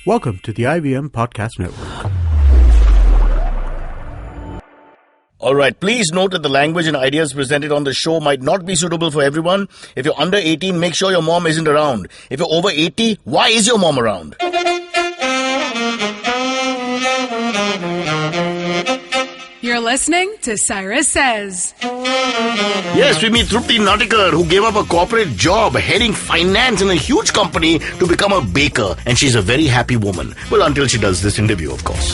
Welcome to the IVM Podcast Network. All right, please note that the language and ideas presented on the show might not be suitable for everyone. If you're under 18, make sure your mom isn't around. If you're over 80, why is your mom around? You're listening to Cyrus Says. Yes, we meet Trupti Natikar, who gave up a corporate job heading finance in a huge company to become a baker. And she's a very happy woman. Well, until she does this interview, of course.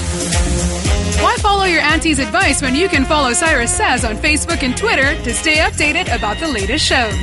Why follow your auntie's advice when you can follow Cyrus Says on Facebook and Twitter to stay updated about the latest shows?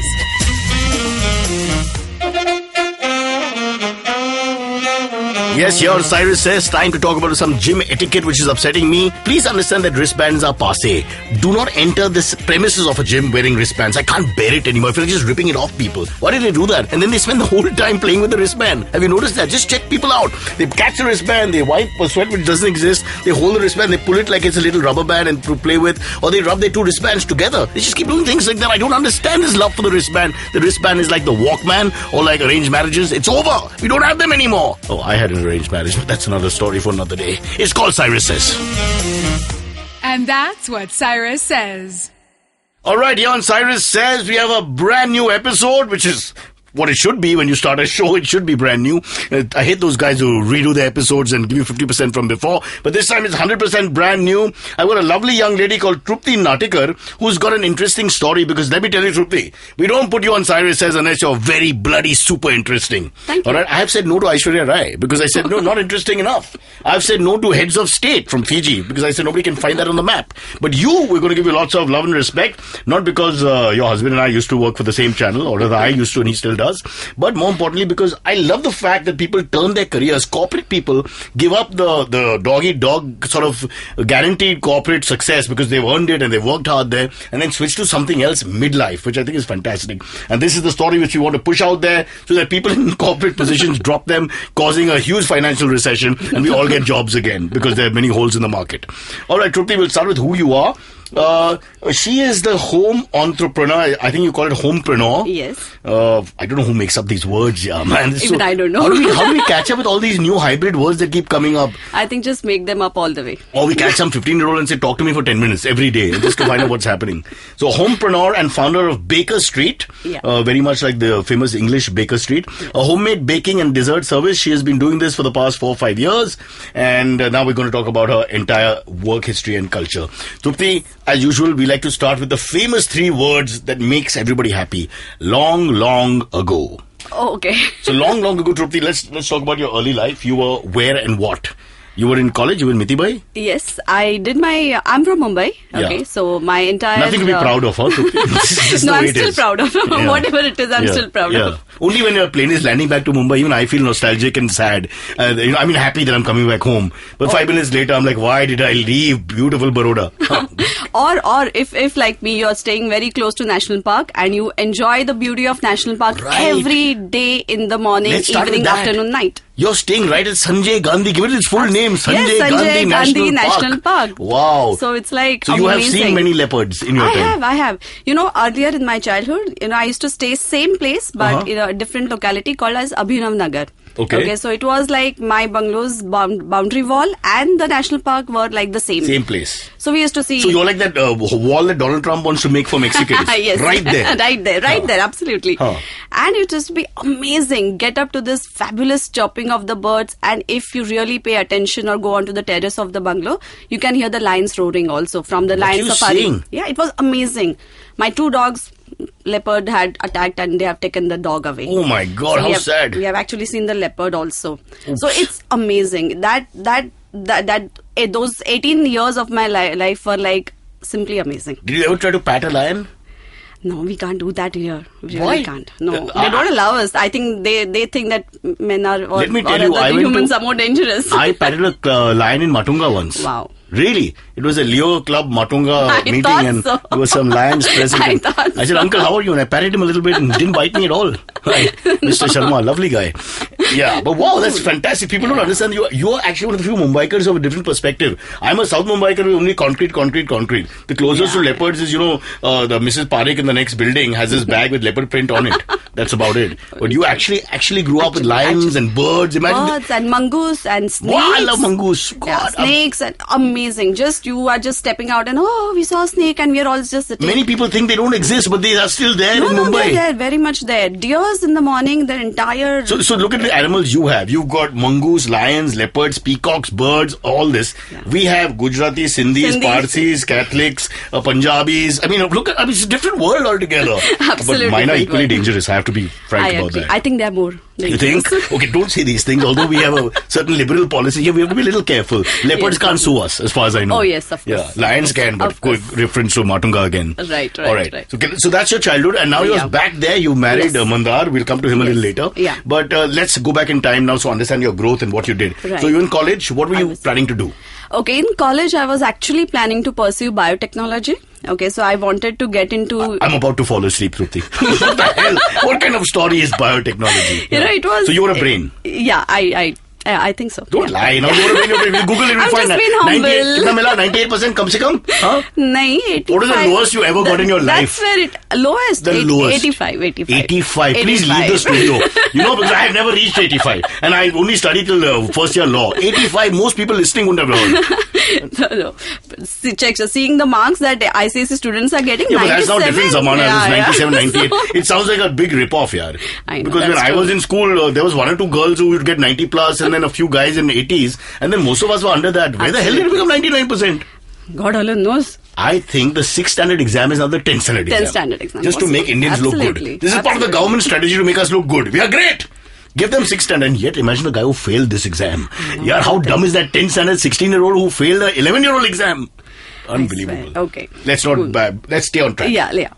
Yes, here Cyrus Says, time to talk about some gym etiquette which is upsetting me. Please understand that wristbands are passé. Do not enter this premises of a gym wearing wristbands. I can't bear it anymore. I feel like just ripping it off people. Why did they do that? And then they spend the whole time playing with the wristband. Have you noticed that? Just check people out. They catch the wristband, they wipe a sweat which doesn't exist, they hold the wristband, they pull it like it's a little rubber band and to play with, or they rub their two wristbands together. They just keep doing things like that. I don't understand this love for the wristband. The wristband is like the Walkman or like arranged marriages. It's over. We don't have them anymore. Oh, I had an arranged marriage, but that's another story for another day. It's called Cyrus Says. And that's what Cyrus says. All right, here on Cyrus Says, we have a brand new episode, which is what it should be when you start a show. It should be brand new. I hate those guys who redo the episodes and give you 50% from before. But this time it's 100% brand new. I've got a lovely young lady called Trupti Natikar who's got an interesting story, because let me tell you, Trupti, we don't put you on Cyrus Says unless you're very bloody super interesting. Thank you. All right, I have said no to Aishwarya Rai because I said no, not interesting enough. I've said no to heads of state from Fiji because I said nobody can find that on the map. But you, we're going to give you lots of love and respect, not because your husband and I used to work for the same channel, or rather I used to and he still does. But more importantly, because I love the fact that people turn their careers, corporate people give up the dog-eat-dog sort of guaranteed corporate success because they've earned it and they've worked hard there, and then switch to something else midlife, which I think is fantastic. And this is the story which we want to push out there so that people in corporate positions drop them, causing a huge financial recession, and we all get jobs again because there are many holes in the market. All right, Trupti, we'll start with who you are. She is the home entrepreneur. I think you call it homepreneur. Yes. I don't know who makes up these words, yeah, man. Even I don't know. How do we catch up with all these new hybrid words that keep coming up? I think just make them up all the way. Or we catch some 15-year-old and say, talk to me for 10 minutes every day just to find out what's happening. So, homepreneur and founder of Baker Street. Yeah. Very much like the famous English Baker Street. Yes. A homemade baking and dessert service. She has been doing this for the past 4 or 5 years. And now we're going to talk about her entire work history and culture. Trupti, as usual, we like to start with the famous 3 words that makes everybody happy. Long, long ago. Oh, okay. So long ago, Trupti, let's talk about your early life. You were where and what? You were in college? You were in Mithibai? Yes, I did I'm from Mumbai. Okay, yeah. So my entire... Nothing to be proud of, huh? No, I'm still proud of. Yeah. Whatever it is, I'm still proud of. Only when your plane is landing back to Mumbai, even I feel nostalgic and sad. Happy that I'm coming back home. But 5 minutes later, I'm like, why did I leave beautiful Baroda? Or if like me, you're staying very close to National Park and you enjoy the beauty of National Park every day in the morning, evening, afternoon, night. You're staying right at Sanjay Gandhi. Give it its full name. Sanjay Gandhi National Park. Wow. So it's like So amazing. You have seen many leopards in your time. I have. Earlier in my childhood, I used to stay same place but in a different locality called as Abhinav Nagar. Okay, so it was like my bungalow's boundary wall and the national park were like the same. Same place. So we used to see... So you're like that wall that Donald Trump wants to make for Mexicans. Yes. Right there. right there, absolutely. And it used to be amazing. Get up to this fabulous chirping of the birds, and if you really pay attention or go onto the terrace of the bungalow, you can hear the lions roaring also from the lion safari. Saying? Yeah, it was amazing. My 2 dogs... leopard had attacked and they have taken the dog away. Oh my God, how sad. We have actually seen the leopard also. Oops. So it's amazing. Those 18 years of my life were like simply amazing. Did you ever try to pat a lion? No, we can't do that here. We Why? really can't. No, they don't allow us. I think they think that men are or, Let me tell or you, humans are more dangerous. I patted a lion in Matunga once. Wow. Really? It was a Leo Club Matunga meeting and so. there were some lions present. I said, Uncle, how are you? And I patted him a little bit and didn't bite me at all. Right. Mr. Sharma, lovely guy. Yeah, but wow, that's fantastic. People don't understand you're actually one of the few Mumbaikars who have a different perspective. I'm a South Mumbaiker with only concrete. The closest to leopards is, the Mrs. Parekh in the next building has this bag with leopard print on it. That's about it. But you actually grew up with lions and birds. Imagine birds and mongoose and snakes. Wow, I love mongoose. God, snakes and amazing. You are just stepping out and we saw a snake and we are all just sitting. Many people think they don't exist, but they are still there in Mumbai. No, they're there, very much there. Deers in the morning, their entire... So look at the animals you have. You've got mongoose, lions, leopards, peacocks, birds, all this. Yeah. We have Gujarati, Sindhis, Parsis, Catholics, Punjabis. I mean, it's a different world altogether. Absolutely. But mine are equally dangerous. I have to be frank about that. I think they're more dangerous. You think? Okay, don't say these things. Although we have a certain liberal policy here, we have to be a little careful. Leopards can't sue us, as far as I know. Oh, yes, of course. Yeah, lions can, but reference to Matunga again. Right. All right. So that's your childhood, and now you're back there. You married Mandar. We'll come to him a little later. Yeah. But let's go back in time now, so understand your growth and what you did. Right. So you in college, what were you planning to do? Okay, in college, I was actually planning to pursue biotechnology. Okay, so I wanted to get into... I'm about to fall asleep, Shruti. What the hell? What kind of story is biotechnology? It was... So you were a brain? Yeah, I think so. Don't lie. Now you were a brain. Google it. I'm find just being humble. 98% kam se kam? Huh? No, 85. What is the lowest you ever got in your life? That's where it... Lowest? The lowest. 85. 85. Please leave the studio. Because I have never reached 85. And I only studied till first year law. 85, most people listening wouldn't have heard. No. Seeing the marks that ICSE students are getting, but that's now different Zamana. It's 97, 98. So, it sounds like a big rip-off, yaar. I know, because when I was in school, there was one or two girls who would get 90 plus and then a few guys in 80s. And then most of us were under that. Where the hell did it become 99%? God alone knows. I think the 6th standard exam is now the 10th standard exam. 10th standard exam. Just to make Indians look good. This is part of the government strategy to make us look good. We are great. Give them 6th standard. And yet, imagine a guy who failed this exam. Yeah, how dumb is that 10th standard 16-year-old who failed a 11-year-old exam? Unbelievable. Okay. Let's stay on track. Yeah.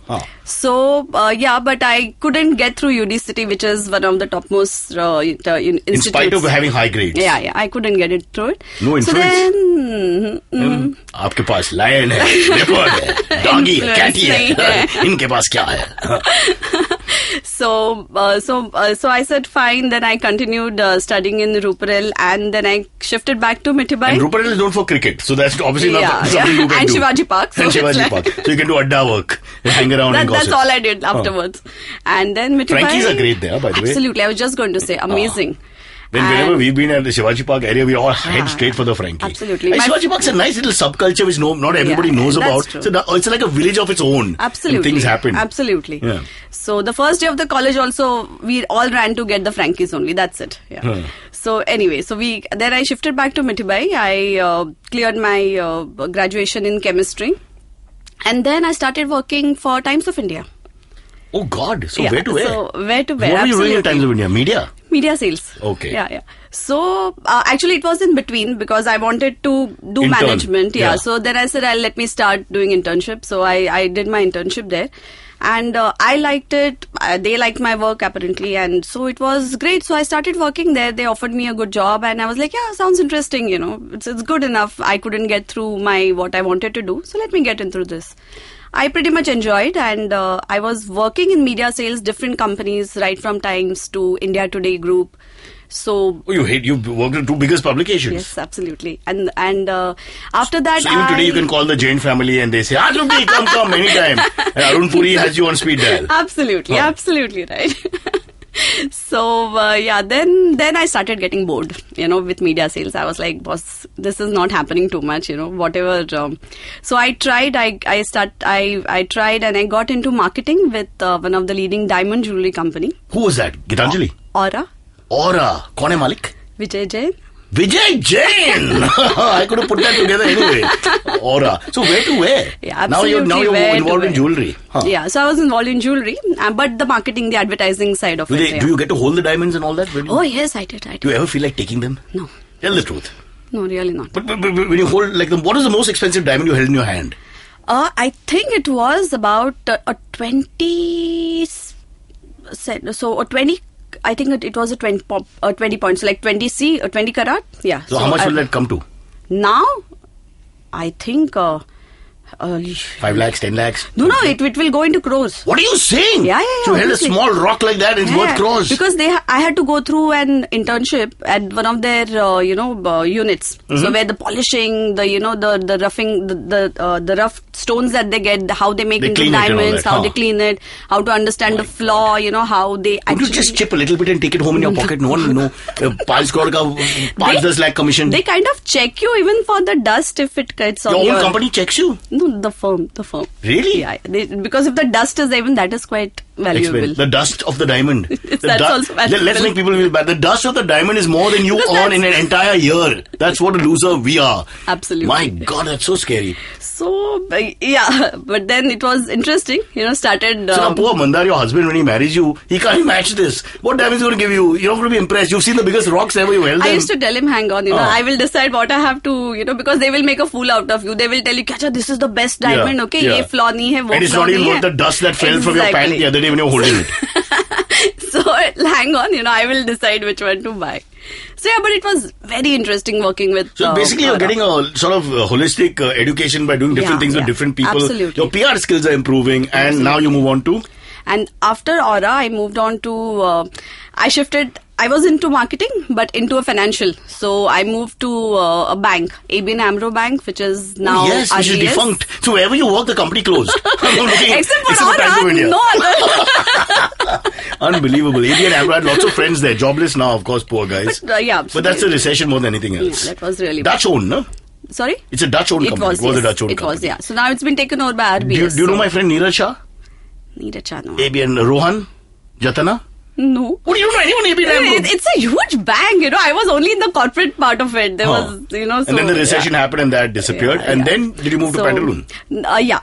So, but I couldn't get through UD City, which is one of the topmost institutes. In spite of having high grades. Yeah, I couldn't get it through it. No influence. So then, आपके पास lion है, leopard है, doggy है, catty है, इनके पास क्या है? So I said fine. Then I continued studying in Ruparel, and then I shifted back to Mithibai. And Ruparel is known for cricket, so that's obviously not something you can and do. Shivaji Park. So you can do adda work, hang around and gossip. That's all I did afterwards. And then Mithibai. Frankies are great there, by the way. Absolutely, I was just going to say, amazing. Whenever we've been at the Shivaji Park area, we all head straight for the Frankie. Absolutely. And Shivaji Park's a nice little subculture which not everybody knows about. True. So it's like a village of its own. Absolutely. And things happen. Absolutely. Yeah. So the first day of the college also, we all ran to get the Frankies only. That's it. Yeah. So anyway, then I shifted back to Mithibai. I cleared my graduation in chemistry. And then I started working for Times of India. Oh God! So where to where? So where to where? What were you doing in Times of India? Media sales. Okay. Yeah. So actually it was in between because I wanted to do management. Yeah. So then I said, let me start doing internship. So I did my internship there. And I liked it. They liked my work apparently. And so it was great. So I started working there. They offered me a good job. And I was like, yeah, sounds interesting. It's good enough. I couldn't get through what I wanted to do. So let me get in through this. I pretty much enjoyed, and I was working in media sales, different companies, right from Times to India Today Group. So you worked in two biggest publications. Yes, absolutely. And after that, so even today you can call the Jain family and they say, Shruti, come anytime. And Arun Puri has you on speed dial. Absolutely right. So then I started getting bored, with media sales. I was like, boss, this is not happening too much, whatever. So I tried. I tried, and I got into marketing with one of the leading diamond jewelry company. Who was that? Gitanjali? Aura. Kaun hai Malik? Vijay Jain. Vijay Jain! I could have put that together anyway. Aura. So where to where? Yeah, absolutely. Now you're involved in jewelry. Huh. Yeah, so I was involved in jewelry, but the marketing, the advertising side of it. Do you get to hold the diamonds and all that? Oh yes, I did. Do you ever feel like taking them? No. Tell the truth. No, really not. But when you hold them, what is the most expensive diamond you held in your hand? I think it was about a 20. So a 20. I think it was a 20 points, like 20 karat. Yeah. So how much will that come to? Now, I think 5 lakhs, 10 lakhs? No, it will go into crores. What are you saying? Yeah. So you held a small rock like that and it's worth crores. Because I had to go through an internship at one of their, units. Mm-hmm. So where the polishing, the roughing, the rough stones that they get, how they make into diamonds, how they clean it, how to understand the flaw, how they actually... Could you just chip a little bit and take it home in your pocket? No one will know. 5 lakh commission. They kind of check you even for the dust if it gets on your own company checks you? No, the firm. Really? Yeah. Because if the dust is even, that is quite valuable. The dust of the diamond. Also valuable. Let's make people feel bad. The dust of the diamond is more than you earn in an entire year. That's what a loser we are. Absolutely. My God, that's so scary. So, but then it was interesting, started... So now poor Mandar, your husband, when he marries you, he can't match this. What diamond is going to give you? You're not going to be impressed. You've seen the biggest rocks ever, you held them. I used to tell him, hang on, I will decide what I have to, because they will make a fool out of you. They will tell you, Kacha, this is the best diamond, okay? Ye flaw nahi hai, wo and it's not even worth the dust that fell from your pant the other day when you were holding it. So, hang on, I will decide which one to buy. So, but it was very interesting working with... So, basically, you're getting a sort of holistic education by doing different things with different people. Absolutely. Your PR skills are improving and now you move on to... And after Aura, I moved on to... I was into marketing, but into a financial. So I moved to a bank, ABN AMRO Bank, which is now yes, which is defunct. So wherever you work, the company closed. Except for Aura, no other. Unbelievable. ABN AMRO had lots of friends there. Jobless now, of course, poor guys. But that's a recession more than anything else. Yeah, that was really Dutch-owned, no? Sorry? It's a Dutch-owned company. It was a Dutch-owned company. It was, yeah. So now it's been taken over by RBS. Do you know my friend Neeraj Shah? Neeraj Shah, no. ABN Rohan? Jatana? No. What do you know anyone ABN AMRO? It's a huge bank, I was only in the corporate part of it. There was, so, and then the recession happened and that disappeared. And then did you move to Pantaloon?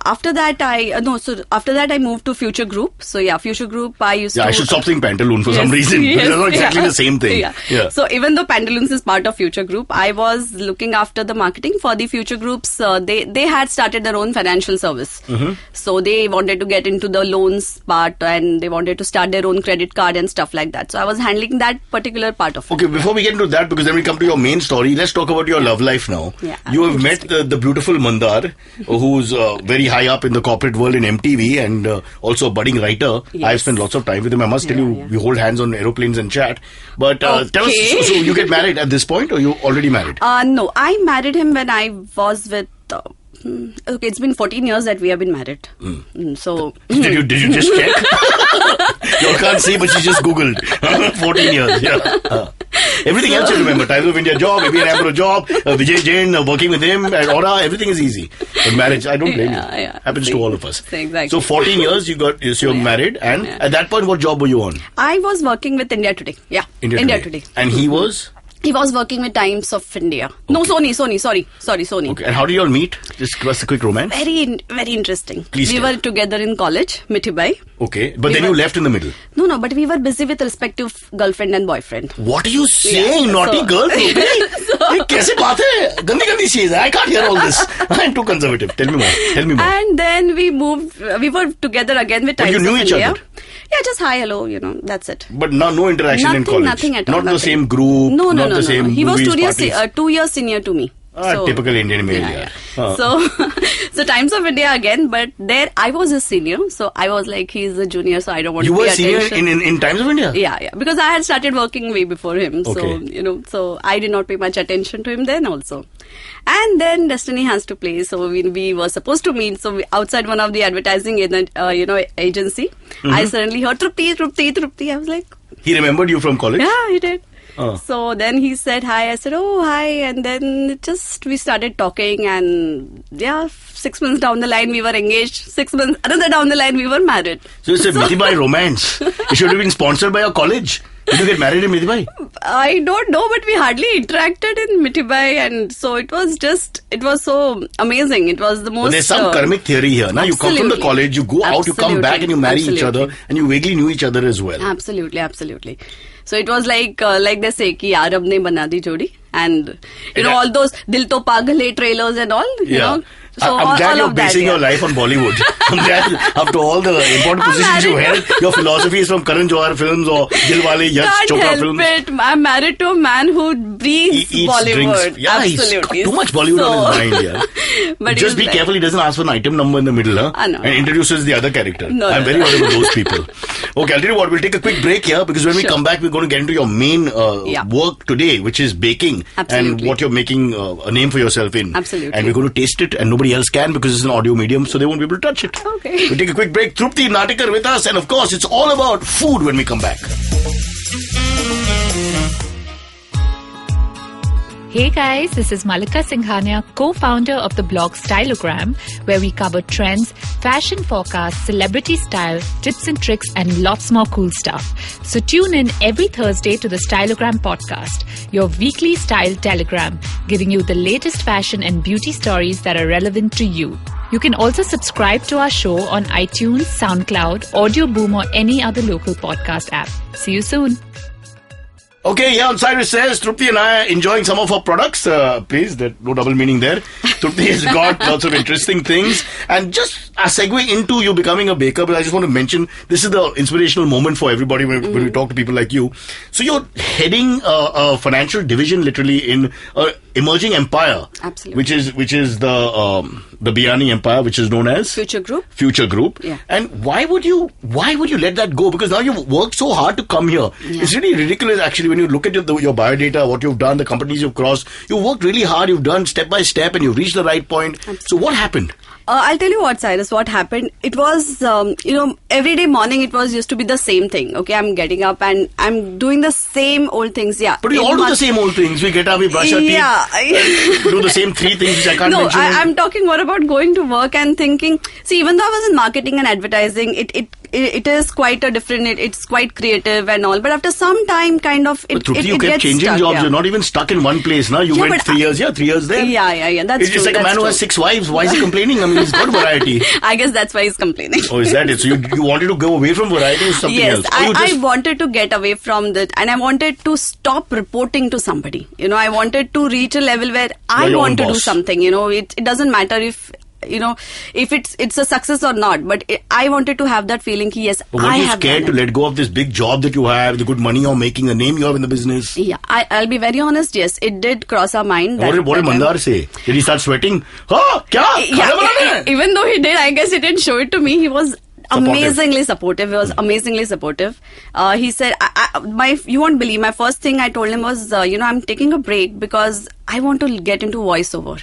After that I moved to Future Group. So Future Group I used to... I should stop saying Pantaloon for some reason. Because they're not exactly the same thing. Yeah. So even though Pantaloons is part of Future Group, I was looking after the marketing for the Future Groups. They had started their own financial service. Mm-hmm. So they wanted to get into the loans part and they wanted to start their own credit card and stuff like that. So I was handling that particular part of it. Okay, before we get into that, because then we come to your main story, let's talk about your love life now. Yeah, you have met the beautiful Mandar, who's very high up in the corporate world in MTV and also a budding writer. Yes. I've spent lots of time with him. I must tell you, we hold hands on aeroplanes and chat. But tell us, so you get married at this point or you already married? No, I married him when I was with... okay, it's been 14 years that we have been married. So did you just check? You all can't see, but she just Googled 14 years. Yeah. Everything else you remember: Times of India job, ABN AMRO job, Vijay Jain working with him, and Aura. Everything is easy. But marriage, I don't blame you. Happens to all of us. Exactly. So 14 years you're married, and at that point, what job were you on? I was working with India Today. Yeah, India Today. And he was. He was working with Times of India. Okay. No, Sony. Sony. Okay. And how did you all meet? Just give us a quick romance. Very, very interesting. Please we were together in college, Mithibai. Okay. But then you left in the middle. No, but we were busy with respective girlfriend and boyfriend. What are you saying? Naughty girl? Kaise baat hai? Gandi cheez hai. I can't hear all this. I'm too conservative. Tell me more. And then we moved. We were together again with Times of India. You knew each other? Yeah, just hi, hello, that's it. But no interaction in college? Nothing at all. Not the same group? No. The same he was movies, 2 years senior to me. Typical Indian male. Yeah. So Times of India again, but there I was a senior, so I was like, he's a junior, so I don't want to pay attention. You were senior in Times of India? Yeah, because I had started working way before him, okay. So so I did not pay much attention to him then also. And then destiny has to play, so we were supposed to meet. So outside one of the advertising agency, I suddenly heard Trupti. I was like, he remembered you from college? Yeah, he did. So then he said hi. I said, oh, hi. And then we started talking. And 6 months down the line, we were engaged. 6 months, another down the line, we were married. So it's a Mithibai romance. It should have been sponsored by your college. Did you get married in Mithibai? I don't know, but we hardly interacted in Mithibai. And so it was so amazing. It was the most... But there's some karmic theory here. Now you come from the college, you go out, you come back and you marry each other. And you vaguely knew each other as well. Absolutely. So it was like they say, ki yaar ab ne bana di jodi. And, all those Dil To Pagal Hai trailers and all, you know. So I'm glad all you're of that, basing your life on Bollywood. I'm glad after all the important positions you held, your philosophy is from Karan Johar films or Dilwale Yash Chopra films. Can't help it. I'm married to a man who breathes Bollywood. Drinks. Yeah, absolutely. he's got too much Bollywood on his mind. Yeah. But just be careful he doesn't ask for an item number in the middle, huh? No. And introduces the other character. No, I'm very worried about those people. Okay, I'll tell you what, we'll take a quick break here because when we come back, we're going to get into your main work today, which is baking. Absolutely. And what you're making a name for yourself in. Absolutely. And we're going to taste it and nobody else can because it's an audio medium, so they won't be able to touch it. Okay. We'll take a quick break. Trupti Natikar with us, and of course, it's all about food when we come back. Hey guys, this is Malika Singhania, co-founder of the blog Stylogram, where we cover trends, fashion forecasts, celebrity style, tips and tricks, and lots more cool stuff. So tune in every Thursday to the Stylogram podcast, your weekly style telegram, giving you the latest fashion and beauty stories that are relevant to you. You can also subscribe to our show on iTunes, SoundCloud, Audio Boom, or any other local podcast app. See you soon. Okay, yeah, on Cyrus Says, Trupti and I are enjoying some of our products. Please, no double meaning there. Trupti has got lots of interesting things. And just a segue into you becoming a baker, but I just want to mention, this is the inspirational moment for everybody when we talk to people like you. So you're heading a financial division literally in emerging empire. Absolutely. Which is the Biryani empire, which is known as Future Group. Future Group. Yeah. And why would you let that go? Because now you've worked so hard to come here. Yeah. It's really ridiculous actually when you look at your biodata, what you've done, the companies you've crossed. You worked really hard, you've done step by step and you've reached the right point. Absolutely. So what happened? I'll tell you what, Cyrus, what happened. It was, every day morning it was used to be the same thing. Okay, I'm getting up and I'm doing the same old things. Yeah. But we all do the same old things. We get up, we brush our teeth. Yeah. Do the same three things which I can't mention. No, I'm talking more about going to work and thinking. See, even though I was in marketing and advertising, it is quite a different, it's quite creative and all. But after some time, kind of, you kept changing stuck, jobs. Yeah. You're not even stuck in one place now. You went 3 years here, 3 years there. Yeah. That's true. It's like a man who has 6 wives. Why is he complaining? I mean, he's got variety. I guess that's why he's complaining. Oh, is that it? So you wanted to go away from variety or something else? Yes, I wanted to get away from that, and I wanted to stop reporting to somebody. I wanted to reach a level where I want to do something. It doesn't matter if it's a success or not, but I wanted to have that feeling. Yes, but were you scared to let go of this big job that you have, the good money you're making, the name you have in the business? Yeah, I'll be very honest. Yes, it did cross our mind. What did Mandar say? Did he start sweating? Kya? Even though he did, I guess he didn't show it to me. He was amazingly supportive. He said, you won't believe, my first thing I told him was, I'm taking a break because I want to get into voiceover.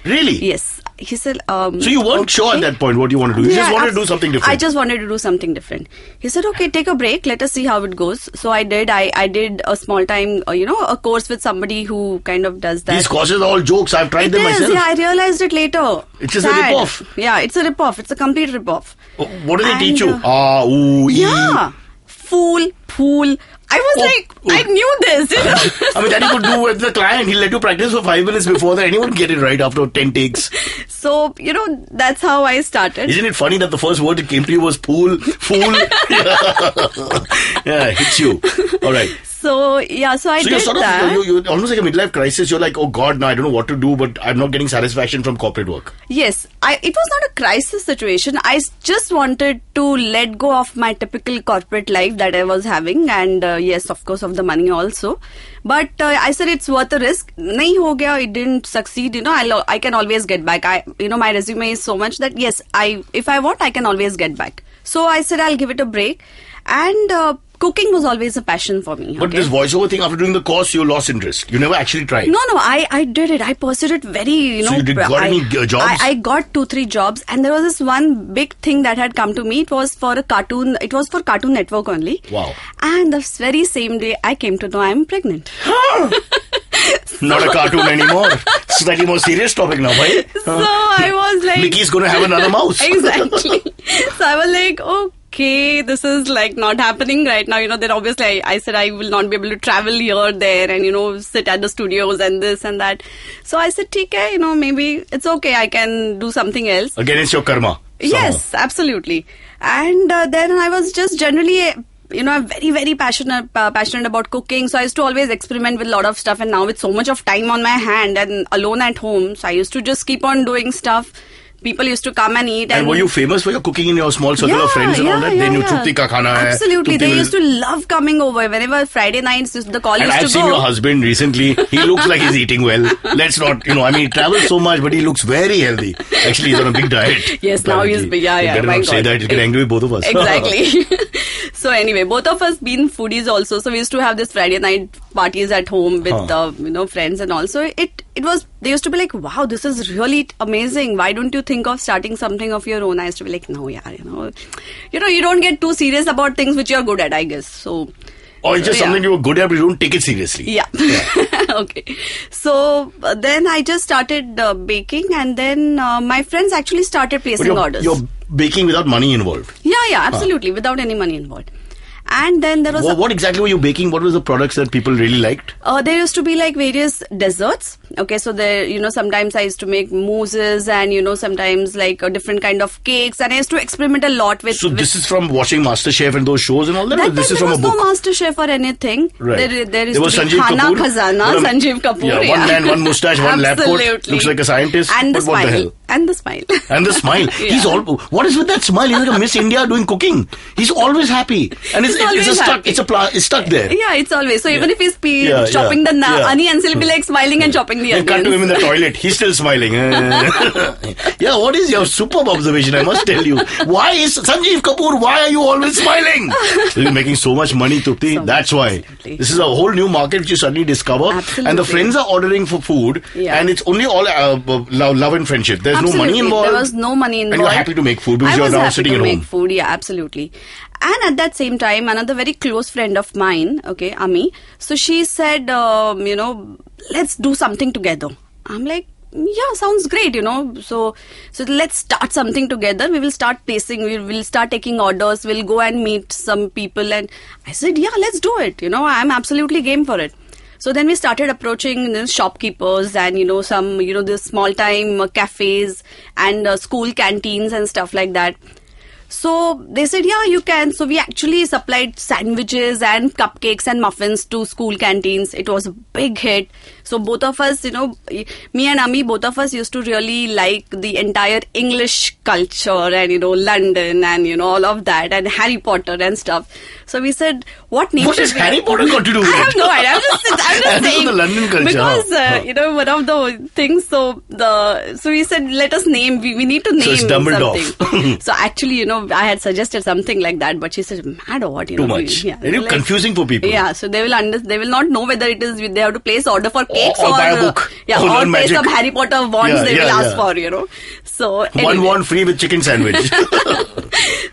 Really? Yes. He said, so you weren't sure at that point what you want to do. You just wanted to do something different. I just wanted to do something different. He said, okay, take a break. Let us see how it goes. So I did. I did a small time, a course with somebody who kind of does that. These courses are all jokes. I've tried them myself. Yeah, I realized it later. It's just a rip-off. Yeah, it's a rip-off. It's a complete rip-off. What do they teach you? Yeah. Fool. I was I knew this. I mean, that you could do with the client. He'll let you practice for 5 minutes before that. Anyone can get it right after 10 takes. So, that's how I started. Isn't it funny that the first word that came to you was fool? Yeah, it hits you. All right. So I did you're sort that. You're almost like a midlife crisis. You're like, oh God, now I don't know what to do, but I'm not getting satisfaction from corporate work. Yes. It was not a crisis situation. I just wanted to let go of my typical corporate life that I was having, and yes, of course, of the money also. But I said it's worth a risk. Nahi ho gaya, it didn't succeed. I can always get back. My resume is so much that yes, if I want, I can always get back. So I said I'll give it a break, and cooking was always a passion for me. But this voiceover thing, after doing the course, you lost interest. You never actually tried. No, I did it. I pursued it very, So you got any jobs? I got 2-3 jobs, and there was this one big thing that had come to me. It was for Cartoon Network only. Wow. And the very same day, I came to know I'm pregnant. Not a cartoon anymore. Slightly more serious topic now, right? So I was like, Mickey's going to have another mouse. Exactly. So I was like, okay, this is not happening right now. Then obviously I said I will not be able to travel here, there, and sit at the studios and this and that. So I said, theek hai, maybe it's okay. I can do something else. Again, it's your karma. Yes, absolutely. And then I was just generally I'm very, very passionate about cooking. So I used to always experiment with a lot of stuff. And now with so much of time on my hand and alone at home, so I used to just keep on doing stuff. People used to come and eat. And were you famous for your cooking in your small circle of friends and all that? They knew Trupti ka khana hai. Absolutely. They used to love coming over. Whenever Friday nights, the call used to go. And I've seen your husband recently. He looks like he's eating well. Let's not, he travels so much, but he looks very healthy. Actually, he's on a big diet. Yes, now he's big. Yeah. You better not say that. He'll get angry with both of us. Exactly. So anyway, both of us being foodies also. So we used to have this Friday night parties at home with, friends and all. So they used to be like, wow, this is really amazing. Why don't you think of starting something of your own? I used to be like, no, you don't get too serious about things which you're good at, I guess. So, or it's just something you were good at, but you don't take it seriously. Yeah. Okay. So then I just started baking, and then my friends actually started placing orders. You're baking without money involved? Yeah, absolutely, without any money involved. And then there was what exactly were you baking? What was the products that people really liked? There used to be like various desserts. Okay, so there, sometimes I used to make mousses and, sometimes like a different kind of cakes. And I used to experiment a lot with... So this is from watching MasterChef and those shows and all that? Or this is from a book? There was no MasterChef or anything. Right. There used was to be Sanjeev Khana Kapoor. Khazana, Sanjeev Kapoor. Yeah, one man, one moustache, one lab coat. Looks like a scientist. And the but smile. What the hell? And the smile. And the smile. Yeah. What is with that smile? He's like a Miss India doing cooking. He's always happy. And it's stuck there. Yeah, it's always. So even if he's chopping the onions, he'll be like smiling and chopping the onions. Cut to him in the toilet. He's still smiling. Yeah, what is your superb observation? I must tell you. Why is Sanjeev Kapoor? Why are you always smiling? You're making so much money, Trupti. That's why. Absolutely. This is a whole new market which you suddenly discover. Absolutely. And the friends are ordering for food. Yeah. And it's only all love and friendship. There's no money involved. There was no money involved. And you're happy to make food because you're now sitting at home. I was happy to make food. Yeah, absolutely. And at that same time, another very close friend of mine, okay, Ami, so she said, let's do something together. I'm like, yeah, sounds great, So let's start something together. We will start tasting. We will start taking orders. We'll go and meet some people. And I said, yeah, let's do it. I'm absolutely game for it. So then we started approaching the shopkeepers and, some, the small time cafes and school canteens and stuff like that. So they said, yeah, you can. So we actually supplied sandwiches and cupcakes and muffins to school canteens. It was a big hit. So both of us, me and Ami, both of us used to really like the entire English culture and, London and, all of that and Harry Potter and stuff. So we said, what name should we... What has Harry Potter got to do with it? I have no idea. I'm just saying. the London culture. Because, one of the things, so we said, let us name, we need to name so it's something. So actually, I had suggested something like that, but she said, mad or what? Too much. It's confusing for people. Yeah, so they will not know whether it is, they have to place order for cakes or buy a book. Yeah, or pay some Harry Potter wands they will ask for, So anyway. One wand free with chicken sandwich.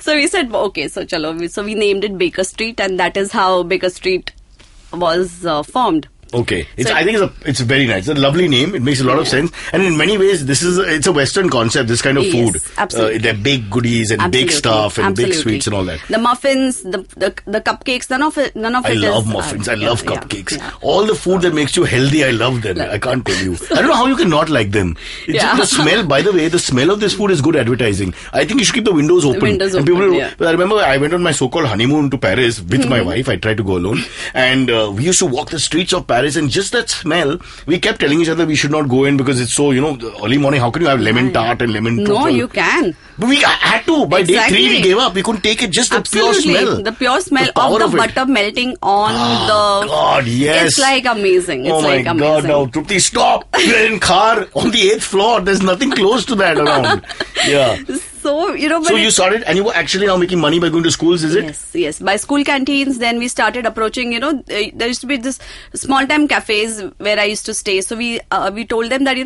So we said, okay, so chalo. So we named it Baker Street, and that is how Baker Street was formed. Okay, I think it's very nice. It's a lovely name. It makes a lot of sense, and in many ways, it's a Western concept. This kind of food, absolutely. They're big goodies and big stuff and big sweets and all that. The muffins, the cupcakes, none of it. I love muffins. I love cupcakes. Yeah. All the food that makes you healthy, I love them. I can't tell you. I don't know how you can not like them. It's just the smell. By the way, the smell of this food is good advertising. I think you should keep the windows open. I remember I went on my so-called honeymoon to Paris with my wife. I tried to go alone, and we used to walk the streets of Paris. And just that smell, we kept telling each other we should not go in because it's so, early morning. How can you have lemon tart and lemon truffle? No, you can. But we had to. By day 3, we gave up. We couldn't take it. Just the pure smell. The pure smell of the butter melting on the... God, yes. It's like amazing. Oh my God, now, Trupti, stop. We're in car on the 8th floor. There's nothing close to that around. Yeah. So, So you started, and you were actually now making money by going to schools, is it? Yes. By school canteens, then we started approaching, there used to be this small-time cafes where I used to stay. So we told them that,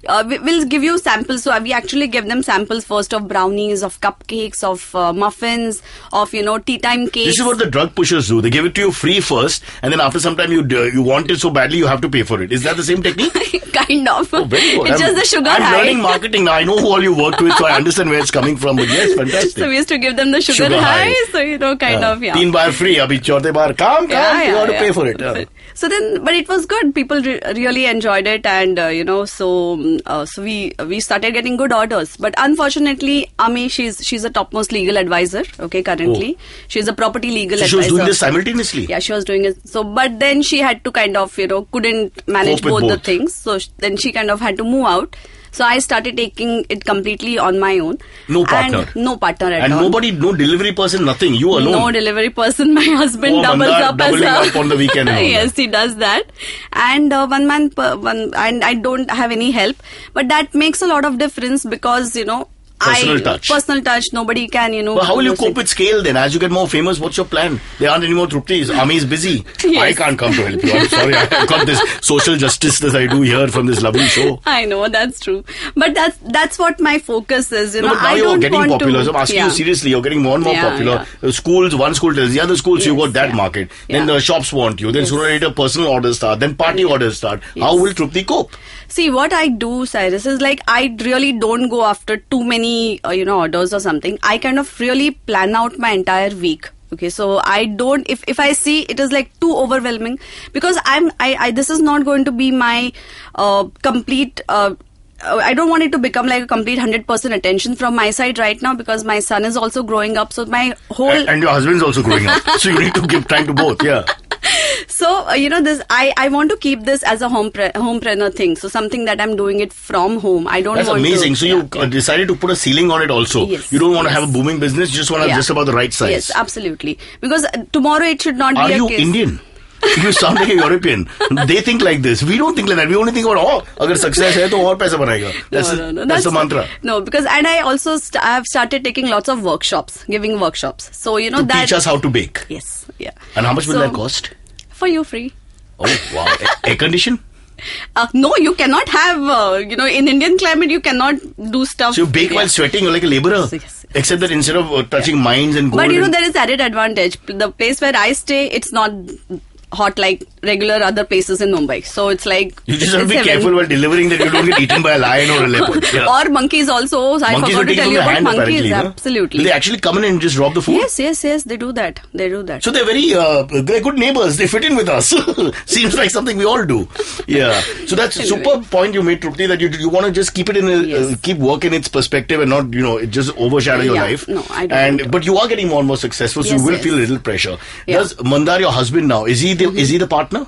we'll give you samples. So we actually gave them samples first of brownies, of cupcakes, of muffins, of, tea time cakes. This is what the drug pushers do. They give it to you free first, and then after some time you want it so badly you have to pay for it. Is that the same technique? Kind of. Oh, very good. It's just the sugar high. I'm learning marketing now. I know who all you worked with, so I understand where it's coming from. But yes, fantastic. So we used to give them the sugar high. So, kind of, 3 bar free. Abhi chauthe bar, come, you have to pay for it. So then, but it was good. People really enjoyed it, and so we started getting good orders. But unfortunately, Ami, she's a topmost legal advisor. Okay, currently she's a property legal advisor. She was doing this simultaneously. Yeah, she was doing it. So, but then she had to kind of couldn't manage both the things. So then she kind of had to move out. So I started taking it completely on my own. No partner. And no partner at all. And nobody, no delivery person, nothing. You alone. No delivery person. My husband doubles up as up on the weekend. Yes, he does that. And and I don't have any help. But that makes a lot of difference because, personal touch, nobody can, But how will you cope with scale then? As you get more famous, what's your plan? There aren't any more Truptis. Ami is busy. Yes. I can't come to help you. I'm sorry. I've got this social justice that I do here from this lovely show. I know, that's true. But that's what my focus is. But now you're getting popular. So I'm asking you seriously, you're getting more and more popular. Yeah. Schools, one school tells the other school, so you got that market. Then the shops want you. Then sooner or later personal orders start. Then party orders start. How will Trupti cope? See, what I do, Cyrus, is like I really don't go after too many, orders or something. I kind of really plan out my entire week. Okay, so I don't, if I see it is like too overwhelming, because this is not going to be my complete, I don't want it to become like a complete 100% attention from my side right now, because my son is also growing up. So my whole... And your husband's also growing up. So you need to give time to both, yeah. So, this, I want to keep this as a homepreneur thing. So something that I'm doing it from home. I don't That's want amazing. To, so you decided to put a ceiling on it also. Yes. You don't want to have a booming business. You just want to have just about the right size. Yes, absolutely. Because tomorrow it should not be a case. Are you Indian? You sound like a European. They think like this. We don't think like that. We only think about, agar success hai, to aur paisa banayega. That's the mantra. No, because, and I also have started taking lots of workshops, giving workshops. So, to teach us how to bake. Yes, yeah. And how much will that cost? For you, free. Oh, wow. Air condition? No, you cannot have, in Indian climate, you cannot do stuff. So you bake while sweating, you're like a laborer. Yes. Except that instead of touching mines and gold. But there is added advantage. The place where I stay, it's not hot like regular other places in Mumbai. So it's like... You just have to be careful while delivering that you don't get eaten by a lion or a leopard. Yeah. Or monkeys also. I forgot to tell you about monkeys. Absolutely. Will they actually come in and just drop the food? Yes. They do that. So they're very they're good neighbors. They fit in with us. Seems like something we all do. Yeah. So that's a super point you made, Trupti, that you want to just keep it in keep work in its perspective and not, it just overshadow your life. No, I don't. But you are getting more and more successful, so you will feel a little pressure. Yeah. Does Mandar, your husband now, is he the partner?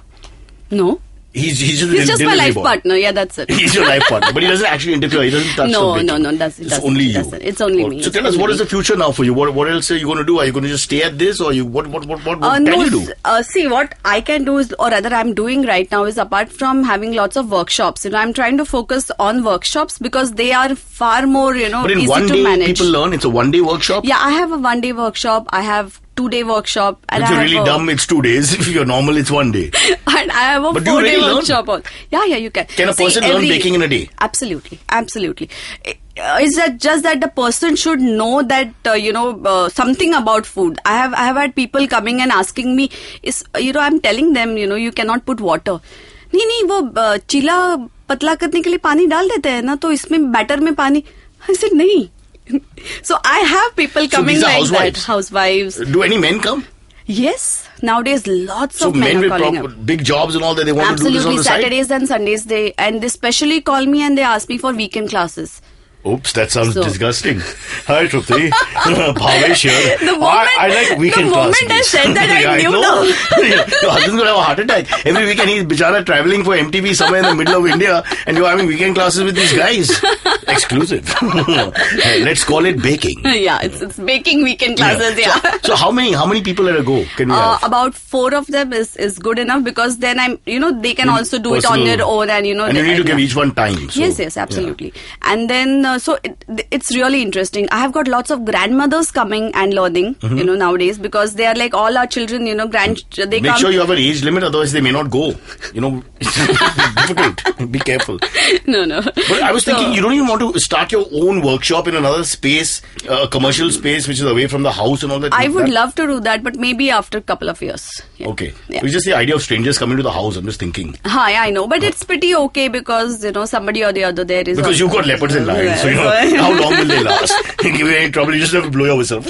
No. He's just my life partner. Yeah, that's it. He's your life partner, but he doesn't actually interfere. He doesn't touch the baking. No. It's only you. It's only me. So tell us, what is the future now for you? What else are you going to do? Are you going to just stay at this, or what can you do? See, what I can do is, or rather, I'm doing right now is, apart from having lots of workshops, I'm trying to focus on workshops because they are far more, but in easy one to day manage. People learn. It's a one-day workshop. Yeah, I have a one-day workshop. I have 2-day workshop. And if you're really dumb, it's 2 days. If you're normal, it's 1 day. And I have a 4-day workshop. Yeah, you can. Can a person learn baking in a day? Absolutely. It's just that the person should know that, something about food. I have had people coming and asking me, I'm telling them, you cannot put water. नहीं वो चीला पतला करने के लिए पानी डाल देते हैं ना, तो इसमें बैटर में पानी. I said नहीं. So I have people coming like that. Housewives. Do any men come? Yes. Nowadays, lots of men are calling up. So men with big jobs and all that, they want to do this on the side? Absolutely. Saturdays and Sundays, they especially call me and they ask me for weekend classes. Oops, that sounds disgusting. Hi, Trupti. Bhavesh here. I like weekend classes. The moment I said that, I knew. Your husband's going to have a heart attack. Every weekend he's bichara traveling for MTV somewhere in the middle of India, and you're having weekend classes with these guys. Exclusive. Let's call it baking. Yeah, it's baking weekend classes, yeah. So how many people at a go can we have? About 4 of them is good enough, because then they can also do it on their own, and And you need to give each one time. So, yes, absolutely. Yeah. And then so it's really interesting. I have got lots of grandmothers coming and learning, nowadays, because they are like all our children, they Make come. Sure you have an age limit, otherwise they may not go. It's difficult. Be careful. No. But I was thinking, you don't even want to start your own workshop in another space, a commercial space which is away from the house and all that. I would love to do that, but maybe after a couple of years. Yeah. Okay. Yeah. It's just the idea of strangers coming to the house. I'm just thinking. Hi, I know, but it's pretty okay, because somebody or the other there is. Because you've got leopards and lions. So, how long will they last? Give you any trouble, you just have to blow your whistle.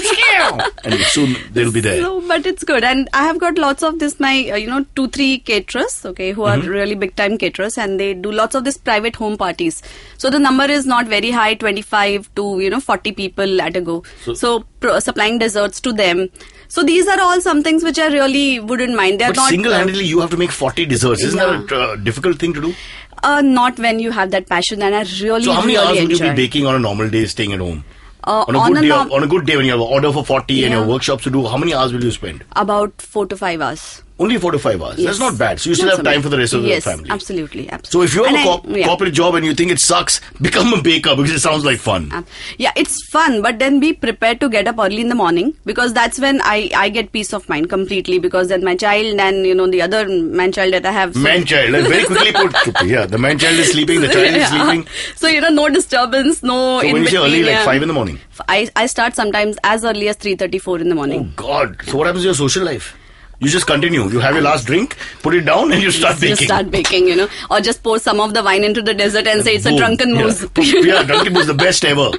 And soon they'll be there. No, but it's good. And I have got lots of this, my, 2-3 caterers, okay, who are really big time caterers, and they do lots of this private home parties. So the number is not very high, 25 to, 40 people at a go. So supplying desserts to them. So these are all some things which I really wouldn't mind. They're but not single-handedly, you have to make 40 desserts. Isn't that a difficult thing to do? Not when you have that passion, and I really, so how many hours would you enjoy. be baking on a normal day staying at home? On a good day when you have an order for 40 and your workshops to do, how many hours will you spend? About 4 to 5 hours. Only 4 to 5 hours. Yes. That's not bad. So you still have time for the rest of the family. Yes, absolutely. So if you have a corporate job and you think it sucks, become a baker because it sounds like fun. Yeah, it's fun, but then be prepared to get up early in the morning, because that's when I get peace of mind completely, because then my child and the other man-child that I have. Man-child, very quickly put. Yeah, the man-child is sleeping, the child is sleeping. So no disturbance, no. So when you say early, like 5 in the morning? I start sometimes as early as 3:34 in the morning. Oh God! So what happens to your social life? You just continue. You have your last drink, put it down, and you start baking. Just start baking, or just pour some of the wine into the dessert and say it's a drunken mousse. Yeah, drunken mousse, the best ever.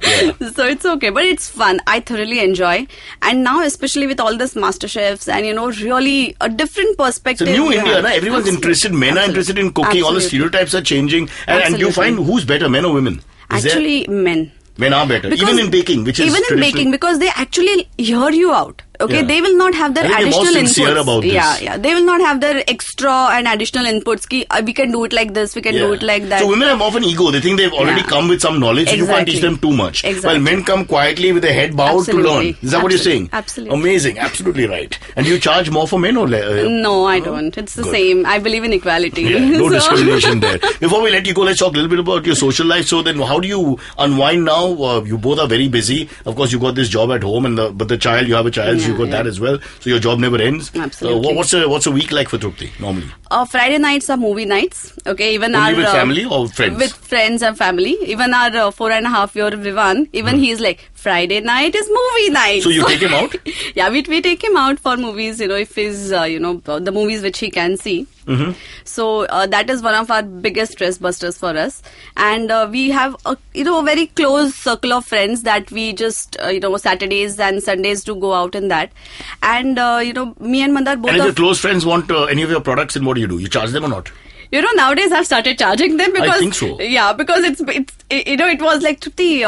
Yeah. So it's okay, but it's fun. I thoroughly enjoy. And now, especially with all this Master Chefs and, really a different perspective. It's a new India, na? Everyone's interested. Men are interested in cooking. All the stereotypes are changing. And you find who's better, men or women? Actually, men. Men are better. Even in baking, which is even in baking, because they actually hear you out. Okay, they will not have their additional inputs. About this. Yeah. They will not have their extra and additional inputs. We can do it like this, we can do it like that. So women have often ego. They think they've already come with some knowledge, so you can't teach them too much. Exactly. While men come quietly with their head bowed to learn. Is that what you're saying? Absolutely. Amazing. Absolutely right. And you charge more for men or no, I don't. It's the same. I believe in equality. Yeah, no discrimination there. Before we let you go, let's talk a little bit about your social life. So then how do you unwind now? You both are very busy. Of course, you got this job at home, but the child, you have a child, so you got that as well. So your job never ends. Absolutely. What's a week like for Trupti normally? Friday nights are movie nights. Okay, even only with family or friends? With friends and family. Even our 4.5-year Vivan, he's like, Friday night is movie night. So you take him out? Yeah, we take him out for movies. If he's the movies which he can see. Mm-hmm. So that is one of our biggest stress busters for us, and we have a very close circle of friends that we just Saturdays and Sundays to go out in that, and me and Mandar both. And if your close friends want any of your products, then what do? You charge them or not? Nowadays I've started charging them because I think so. Yeah, because it's it was like Trupti,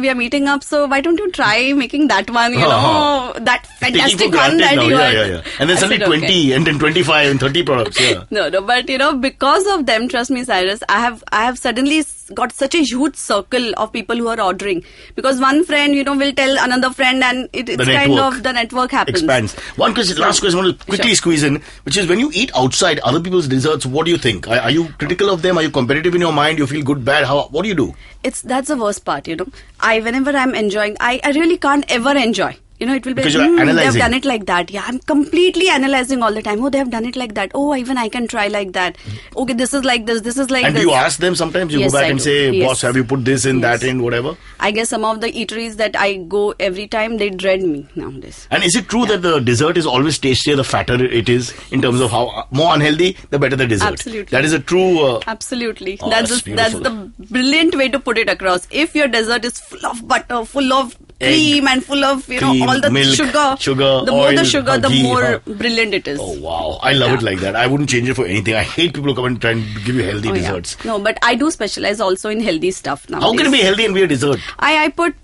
we are meeting up, so why don't you try making that one, that fantastic one that you are. Yeah. And then suddenly 20 and then 25 and 30 products. Yeah. No, but because of them, trust me, Cyrus, I have suddenly got such a huge circle of people who are ordering, because one friend will tell another friend, and it's kind of the network happens. Expands. One question, last question I want to quickly squeeze in, which is when you eat outside other people's desserts, what do you think? Are you critical of them? Are you competitive in your mind? You feel good, bad? What do you do? That's the worst part, whenever I'm enjoying, I really can't ever enjoy. It will be, because you're analyzing. They have done it like that. Yeah, I'm completely analyzing all the time. Oh, they have done it like that. Oh, even I can try like that. Okay, this is like this. This is like and this. And do you ask them sometimes? You go back and say, boss, have you put this in, that in, whatever? I guess some of the eateries that I go every time, they dread me nowadays. And is it true that the dessert is always tastier the fatter it is, in terms of how more unhealthy, the better the dessert? Absolutely. That is a true... Absolutely. That's the brilliant way to put it across. If your dessert is full of butter, full of cream and full of all the milk, sugar, the more the sugar, the more brilliant it is. Oh wow, I love it like that. I wouldn't change it for anything. I hate people who come and try and give you healthy desserts. No, but I do specialize also in healthy stuff now. How can it be healthy and be a dessert? I put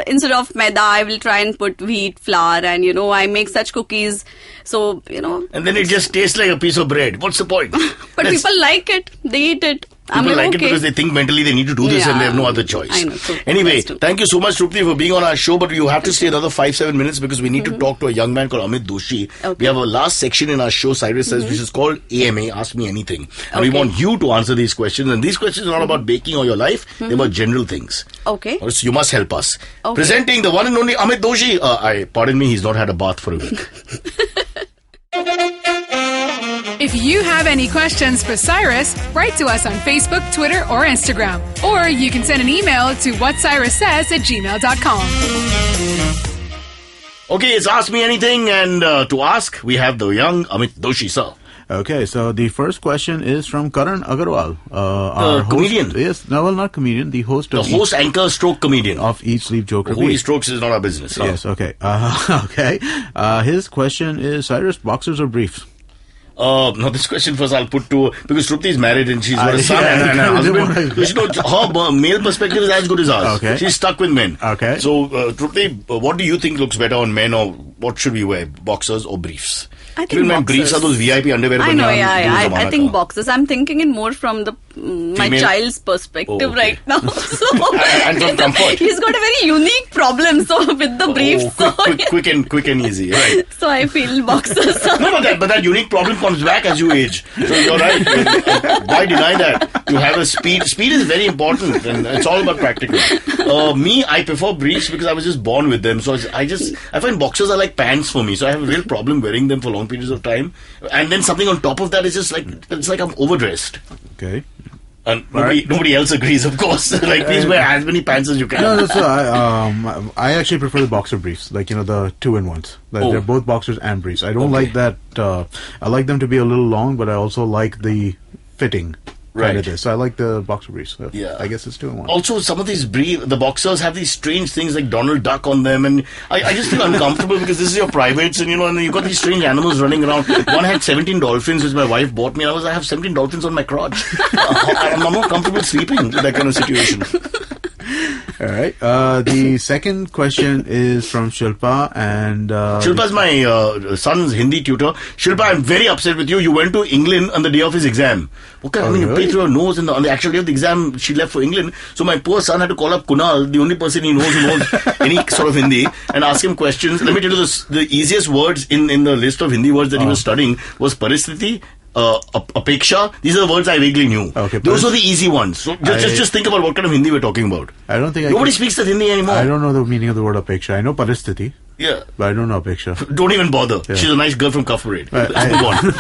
instead of maida, I will try and put wheat flour, and I make such cookies. So and then it just tastes like a piece of bread. What's the point? But people like it. They eat it. People like it because they think mentally they need to do this and they have no other choice. I know, so anyway, thank you so much, Trupti, for being on our show. But you have to stay another 5-7 minutes because we need to talk to a young man called Amit Doshi. Okay. We have a last section in our show, Cyrus says, which is called AMA, Ask Me Anything. And we want you to answer these questions. And these questions are not about baking or your life. They're about general things. Okay. So you must help us. Okay. Presenting the one and only Amit Doshi. Pardon me, he's not had a bath for a week. If you have any questions for Cyrus, write to us on Facebook, Twitter, or Instagram. Or you can send an email to whatcyrussays@gmail.com. Okay, it's Ask Me Anything, and to ask, we have the young Amit Doshi, sir. Okay, so the first question is from Karan Agarwal. Our comedian? Host, yes, no, well, not comedian, the host of... The host, anchor, stroke comedian. Of Eat, Sleep, Joke, Repeat. Who he strokes is not our business. Yes, okay. Okay. His question is, Cyrus, boxers or briefs? No, this question first I'll put to, because Trupti is married and she's got a son and a husband. Her male perspective is as good as ours. Okay. She's stuck with men. Okay. So, Trupti, what do you think looks better on men, or what should we wear? Boxers or briefs? I think boxers. Briefs are those VIP underwear. I know, I think boxers. I'm thinking it more from the my child's perspective right now. So and from comfort. He's got a very unique problem. So with the briefs, quick and easy. Right. So I feel boxers. No, but that unique problem comes back as you age. So you're right. Why deny that? You have a speed. Speed is very important, and it's all about practical. Me, I prefer briefs because I was just born with them. So I find boxers are like pants for me. So I have a real problem wearing them for long periods of time. And then something on top of that is just like, it's like I'm overdressed. Okay. And nobody else agrees, of course. Like, please wear as many pants as you can. No, so I actually prefer the boxer briefs, like, the 2-in-1s. Like, they're both boxers and briefs. I don't like that. I like them to be a little long, but I also like the fitting. Kind of this. So I like the boxer briefs. So yeah. I guess it's 2-in-1. Also, some of these the boxers have these strange things like Donald Duck on them, and I just feel uncomfortable because this is your privates, and and you've got these strange animals running around. One had 17 dolphins, which my wife bought me, and I have 17 dolphins on my crotch. I'm not comfortable sleeping in that kind of situation. All right. The second question is from Shilpa, and Shilpa is my son's Hindi tutor. Shilpa, I'm very upset with you. You went to England on the day of his exam. Okay, you pay through her nose, and on the actual day of the exam, she left for England. So my poor son had to call up Kunal, the only person he knows who knows any sort of Hindi, and ask him questions. Let me tell you this: the easiest words in the list of Hindi words that he was studying was paristhiti, apeksha. These are the words I vaguely knew. Okay, those are the easy ones. So just think about what kind of Hindi we're talking about. I don't think nobody speaks that Hindi anymore. I don't know the meaning of the word apeksha. I know paristhiti. Yeah, but I don't know apeksha. Don't even bother. Yeah. She's a nice girl from Cuff Parade. Let's move on.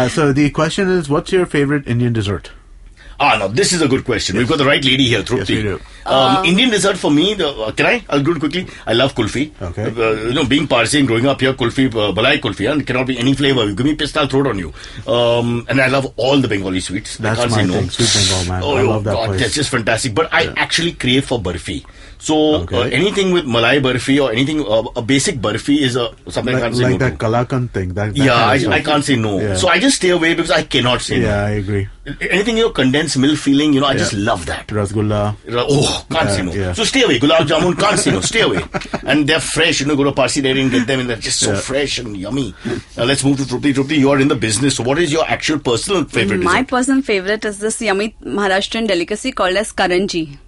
So the question is, what's your favorite Indian dessert? Now this is a good question. Yes. We've got the right lady here, Trupti. Yes, we do. Indian dessert for me, I'll do it quickly. I love kulfi. Okay. Being Parsi and growing up here, kulfi, balai kulfi, and it cannot be any flavor. You give me pista, I'll throw it on you. And I love all the Bengali sweets. That's my thing, Sweet Bengal, man. I love that place. That's just fantastic. But I actually crave for barfi. So anything with malai barfi or anything, a basic barfi is something I can't say no to. Like that Kalakand thing. I can't say no. Yeah. So I just stay away because I cannot say no. Yeah, I agree. Anything, condensed milk feeling, I just love that. Rasgulla. Can't say no. Yeah. So stay away. Gulab Jamun, can't say no. Stay away. And they're fresh, go to Parsi Dairy and get them, and they're just so fresh and yummy. Now let's move to Trupti. Trupti, you are in the business. So what is your actual personal favorite My personal favorite is this yummy Maharashtrian delicacy called as karanji.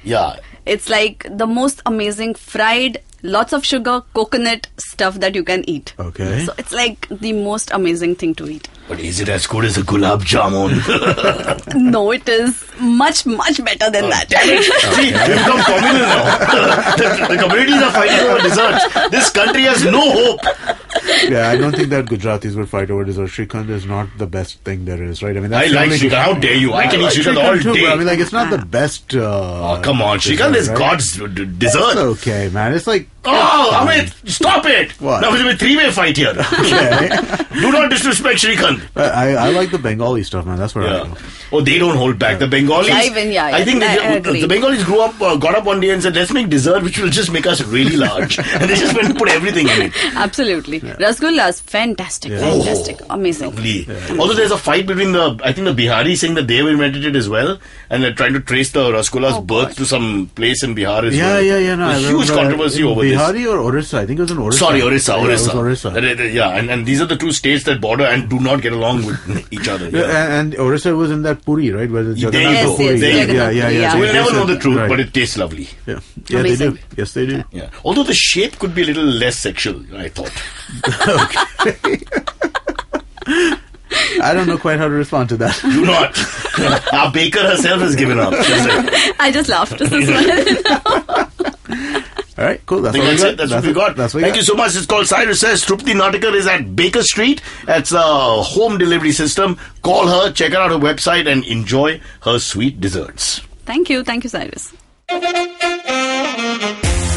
Yeah. It's like the most amazing fried, lots of sugar, coconut stuff that you can eat. Okay. So it's like the most amazing thing to eat. But is it as good as a gulab jamun? No, it is much, much better than that. Damn it. See, we've become communal now. The communities are fighting over desserts. This country has no hope. Yeah, I don't think that Gujaratis would fight over dessert. Shrikhand is not the best thing there is, right? I mean, I like Shrikhand. How dare you? I can eat Shrikhand all day. But I mean, it's not the best. Come on. Shrikhand is God's dessert. It's okay, man. It's like... Amit, stop it. What? Now there's a three-way fight here. Okay. Do not disrespect Shrikhand. I like the Bengali stuff, man. That's where I go. Oh, they don't hold back. The Bengalis... I think the Bengalis got up one day and said, let's make dessert which will just make us really large. And they just went and put everything in it. Absolutely. Yeah. Rasgullas, fantastic. Fantastic. Amazing. Lovely. Yeah. Although there's a fight between the Bihari saying that they've invented it as well. And they're trying to trace the Rasgulla's birth to some place in Bihar as well. Yeah. No, there's huge controversy over this. Bihari or Orissa? I think it was in Orissa. Sorry, Orissa. Yeah, it was Orissa. Yeah, and these are the two states that border and do not get along with each other. Yeah. And Orissa was in that Puri, right? Where the Jagannath Puri. Yeah. So we'll never know the truth, but it tastes lovely. Yeah, they do. Yes, they do. Yeah. Although the shape could be a little less sexual, I thought. Okay. I don't know quite how to respond to that. Do not. Our baker herself has given up. I just laughed. All right, cool. That's what we got. Thank you so much. It's called Cyrus Says. Trupti Natakar is at Baker Street. It's a home delivery system. Call her, check out her website, and enjoy her sweet desserts. Thank you. Thank you, Cyrus.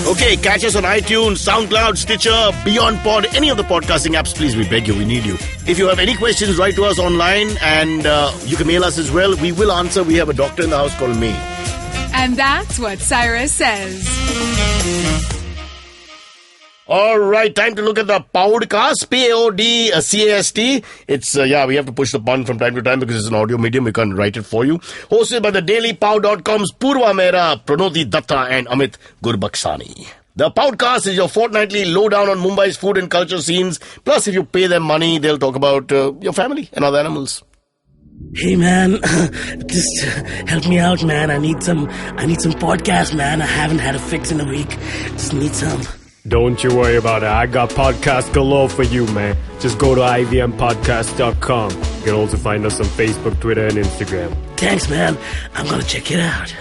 Okay, catch us on iTunes, SoundCloud, Stitcher, Beyond Pod, any of the podcasting apps. Please, we beg you, we need you. If you have any questions, write to us online and you can mail us as well. We will answer. We have a doctor in the house called me. And that's what Cyrus says. All right, time to look at the podcast, Podcast. It's, we have to push the pun from time to time because it's an audio medium. We can't write it for you. Hosted by the DailyPow.com's Purva Mehra, Pranoti Datta and Amit Gurbaksani. The podcast is your fortnightly lowdown on Mumbai's food and culture scenes. Plus, if you pay them money, they'll talk about your family and other animals. Hey man, just help me out, man. I need some podcast, man. I haven't had a fix in a week. Just need some. Don't you worry about it. I got podcast galore for you, man. Just go to ivmpodcast.com. You can also find us on Facebook, Twitter, and Instagram. Thanks, man. I'm gonna check it out.